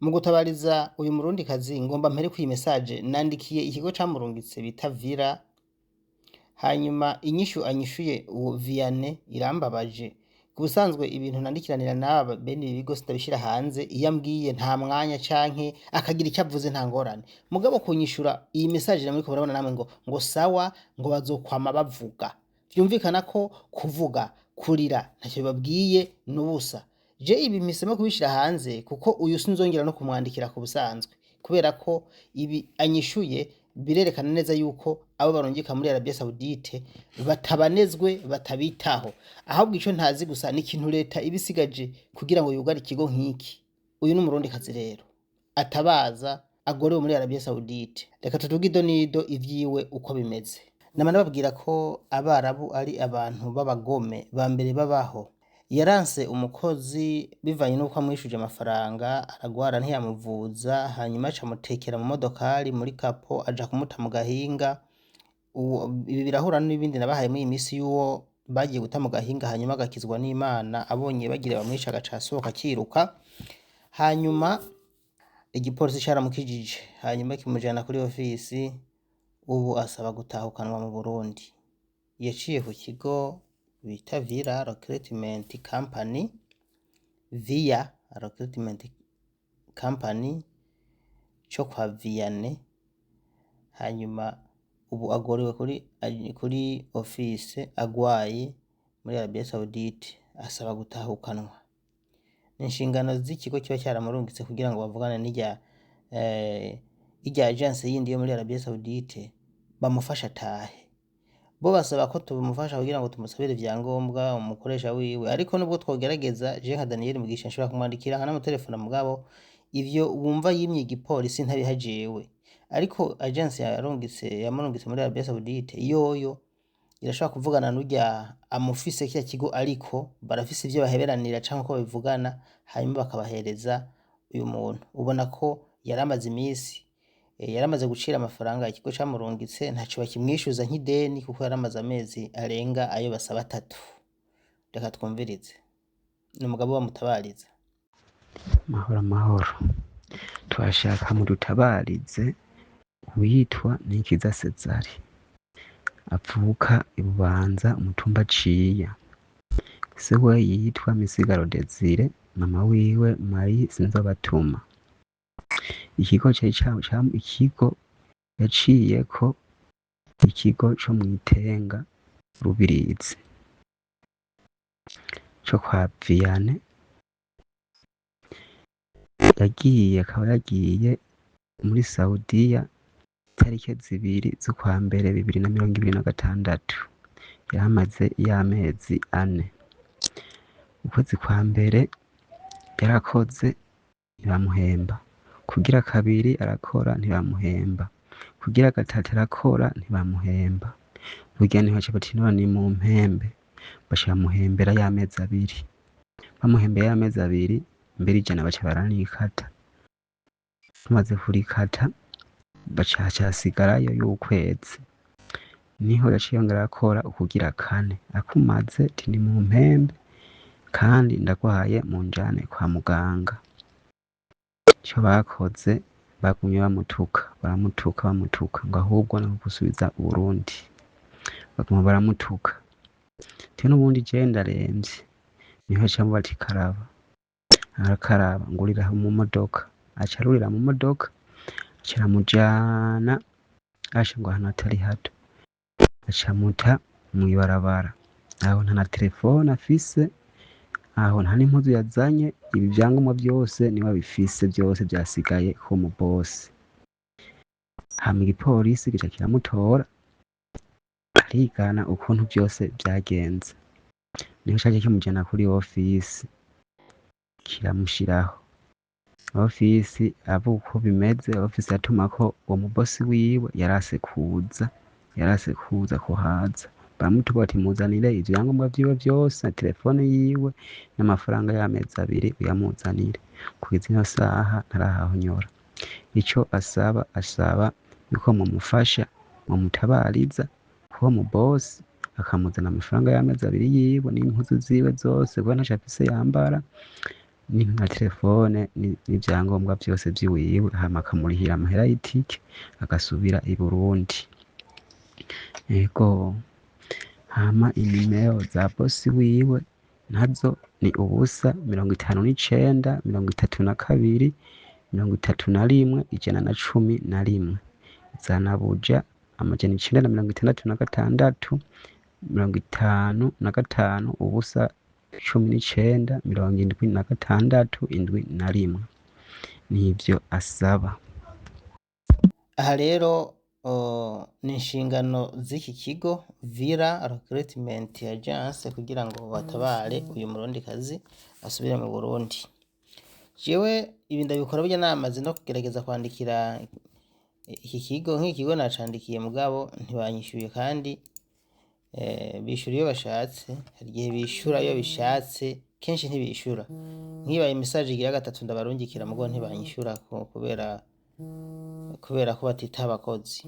Mu gutabariza uyu murundikazi ngomba mpere kw'iyi message nandikiye ikigo camurungitse bita Vira, hanyuma inyishu anyishuye uwo Vianney irambabaje. Ku busanzwe ibintu nandikiranira n'aba bene ibi bigo sitabishira hanze, iyo ambwiye nta mwanya canke akagira ico avuze nta ngorane. Mugabo kunyishura iyi message namuriko murabona namwe ngo sawa ngo bazokwama bavuga. Vyumvikana ko kuvuga, kurira ntacyo bibabwiye n'ubusa. Je ibi mpisemo kubishira hanze kuko uyu sinzongera no kumwandikira ku busanzwe, kubera ko ibi anyishuye birerekana neza yuko abo barungika muri Arabia Saudite batabanezwe batabitaho. Ahubwo ico ntazi gusa ni ikintu leta ibisigaje kugira ngo yugare ikigo nk'iki. Uyu n'umurundikazi rero atabaza agorewe muri Arabia Saudite. Reka tuvuge idonido ivyiwe uko bimeze. Nama ndababwira ko Abarabu ari abantu b'abagome ba mbere babaho. Yaranse umukozi bivanye nuko amwishuje amafaranga, aragwara ntiyamuvuza, hanyuma aca mutekera mu modokari muri kapo aja kumuta mu gahinga. Ibi birahura n'ibindi nabahaye muri iyi misi y'uwo bagiye guta mu gahinga hanyuma agakizwa n'Imana, abonye bagire bamwica agaca asohoka akiruka. Hanyuma igipolisi caramukijije, hanyuma kimujana kuri ofisi, ubu asaba gutahukanwa mu Burundi. Yaciye ku kigo bita Vira Recruitment Company, Via Recruitment Company co kwa Vianney, hanyuma ubu agorewe kuri office agwaye muri Arabia Saudite, asaba gutahukanwa. Inshingano z'ikigo kiba cyaramurungitse kugira ngo bavugane n'irya agence yindi yo muri Arabia Saudite bamufasha atahe. Bo basaba ko tubimufasha kugira ngo tumusabire ivyangombwa umukoresha wiwe, ariko nubwo twogerageza je nka Daniel Mugisha nshobora kumwandikira nkanamutelefona, mugabo ivyo wumva yimye igipolisi ntabiha jewe. Ariko agence yamurungitse muri Arabia Saudite yoyo irashobora kuvugana n'urya amufise kiya kigo, ariko barafise ivyo baheberanira canke ko babivugana hanyuma bakabahereza uyu muntu. Ubona ko yaramaze imisi yaramaze gucira amafaranga ikigo camurungitse, ntaco bakimwishuza nk'ideni kuko yaramaze amezi arenga ayo basaba 3. Reka twumvirize. Ni umugabo bamutabariza. Mahoro twashaka mudutabarize uyitwa Nikiza Cezari, avuka Ibubanza umutumba Ciya. Se we yitwa Misigaro Desire, mama wiwe Marie Sinzobatuma. Ikigo ikigo yaciyeko ikigo co mw'Itenga Rubirizi co kwa Vianney. Akaba yagiye muri Saudiya tariki 2 z'ukwa mbere 2026. Yamaze y'amezi 4. Ukwezi kwa mbere yarakoze ntibamuhemba, kugira kabiri arakora ntibamuhemba, kugira gatatu arakora ntibamuhemba. Burya niho baca bati none mu mpembe, baca bamuhembera y'amezi 2. Bamuhembeye y'amezi 2 mbere ijana baca baranikata. Bamaze kurikata baca hasigarayo y'ukwezi, niho yaciye yongera arakora ukugira 4. Akumaze ati ni mu mpembe kandi ndagwaye munjane kwa muganga. Ico bakoze bagumye baramutuka ngo ahubwo no gusubiza Burundi. Baguma baramutuka. Tino n'ubundi je ndaremvye. Niho cambo bati arakaraba ngurira mu modoka. Acarurira mu modoka acaramujana ngo hano atari hato, acamuta mw'ibarabara. Aho nta na telefone afise, aho nta n'impuzu yazanye, ibi vyangombwa byose niba bifise byose byasigaye ko mu boss. Hama igipolisi gica kiramutora, arigana ukuntu byose byagenze. Niho caje kimujana kuri office kiramushiraho. Office abo uko bimeze, office yatumako uwo mu boss wiwe yarase kuza ko haza. Bamutuba ati muzanire ivyangombwa vyiwe byose na telefone yiwe n'amafaranga y'amezi 2 uyamuzanire. Kugeza ino saha ntarahahonyora. Ico asaba yuko mumufasha mumutabariza kuba mu boss akamuzana amafaranga y'amezi 2 yiwe n'impuzu ziwe zose kuko ntacafise yambara, na telefone n'ivyangombwa vyose vyiwiwe, hama akamurihira amahera y'itike agasubira i Burundi. Ego, hama inimero za bosi wiwe nazo ni 059 32 31 111, Zanabuja 966 55 19 76 71. Nivyo asaba. Aha rero ni inshingano z'iki kigo Vira Recruitment Agence kugira ngo batabare uyu murundikazi asubire mu Burundi. Jewe ibi ndabikora burya namaze no kugerageza kwandikira iki kigo, nk'iki kigo nacandikiye mugabo ntibanyishyuye kandi bishura iyo bashatse, hari igihe bishura iyo bishatse, kenshi ntibishura. Nkibaye message igira gatatu ndabarungikira mugo ntibanyishyura kubera ko batita abakozi.